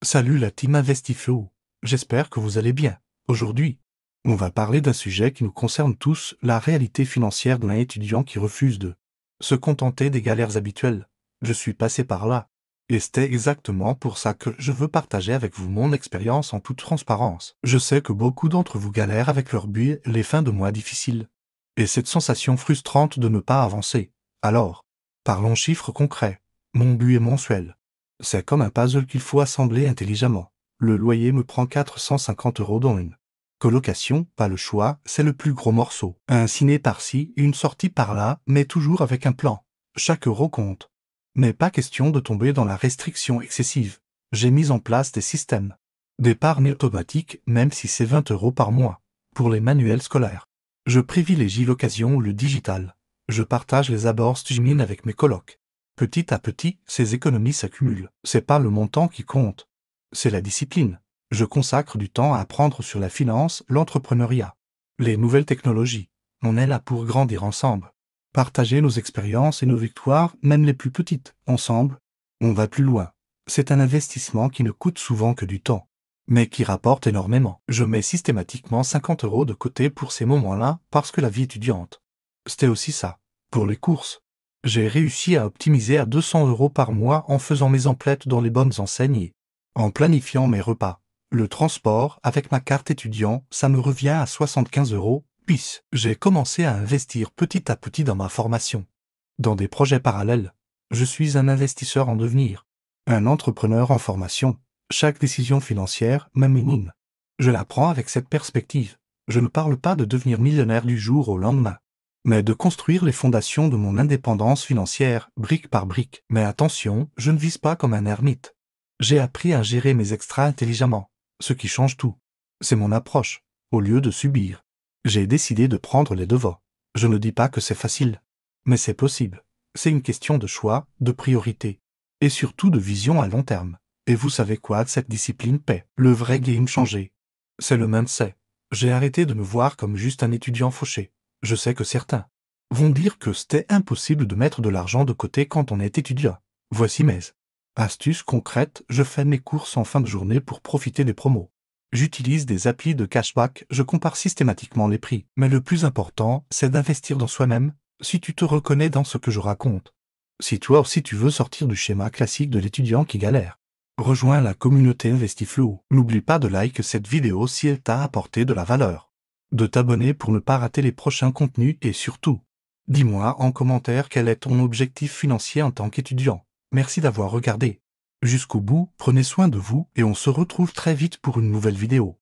Salut la team InvestiFlow. J'espère que vous allez bien. Aujourd'hui, on va parler d'un sujet qui nous concerne tous, la réalité financière d'un étudiant qui refuse de se contenter des galères habituelles. Je suis passé par là. Et c'était exactement pour ça que je veux partager avec vous mon expérience en toute transparence. Je sais que beaucoup d'entre vous galèrent avec leur but, les fins de mois difficiles. Et cette sensation frustrante de ne pas avancer. Alors, parlons chiffres concrets. Mon but est mensuel. C'est comme un puzzle qu'il faut assembler intelligemment. Le loyer me prend 450 € dans une colocation, pas le choix, c'est le plus gros morceau. Un ciné par-ci et une sortie par-là, mais toujours avec un plan. Chaque euro compte. Mais pas question de tomber dans la restriction excessive. J'ai mis en place des systèmes d'épargne automatique, même si c'est 20 € par mois, pour les manuels scolaires. Je privilégie l'occasion ou le digital. Je partage les abords streaming avec mes colocs. Petit à petit, ces économies s'accumulent. C'est pas le montant qui compte. C'est la discipline. Je consacre du temps à apprendre sur la finance, l'entrepreneuriat, les nouvelles technologies. On est là pour grandir ensemble. Partager nos expériences et nos victoires, même les plus petites. Ensemble, on va plus loin. C'est un investissement qui ne coûte souvent que du temps, mais qui rapporte énormément. Je mets systématiquement 50 € de côté pour ces moments-là, parce que la vie étudiante, c'était aussi ça. Pour les courses, j'ai réussi à optimiser à 200 € par mois en faisant mes emplettes dans les bonnes enseignes et en planifiant mes repas. Le transport, avec ma carte étudiant, ça me revient à 75 €. Puis, j'ai commencé à investir petit à petit dans ma formation. Dans des projets parallèles. Je suis un investisseur en devenir. Un entrepreneur en formation. Chaque décision financière, même minime, je la prends avec cette perspective. Je ne parle pas de devenir millionnaire du jour au lendemain, mais de construire les fondations de mon indépendance financière, brique par brique. Mais attention, je ne vise pas comme un ermite. J'ai appris à gérer mes extras intelligemment. Ce qui change tout, c'est mon approche. Au lieu de subir, j'ai décidé de prendre les devants. Je ne dis pas que c'est facile, mais c'est possible. C'est une question de choix, de priorité, et surtout de vision à long terme. Et vous savez quoi, cette discipline paie. Le vrai game changé. C'est le mindset. J'ai arrêté de me voir comme juste un étudiant fauché. Je sais que certains vont dire que c'était impossible de mettre de l'argent de côté quand on est étudiant. Voici mes astuces concrètes. Je fais mes courses en fin de journée pour profiter des promos. J'utilise des applis de cashback, je compare systématiquement les prix. Mais le plus important, c'est d'investir dans soi-même, si tu te reconnais dans ce que je raconte. Si toi aussi tu veux sortir du schéma classique de l'étudiant qui galère, rejoins la communauté InvestiFlow. N'oublie pas de liker cette vidéo si elle t'a apporté de la valeur, de t'abonner pour ne pas rater les prochains contenus et surtout, dis-moi en commentaire quel est ton objectif financier en tant qu'étudiant. Merci d'avoir regardé jusqu'au bout, prenez soin de vous et on se retrouve très vite pour une nouvelle vidéo.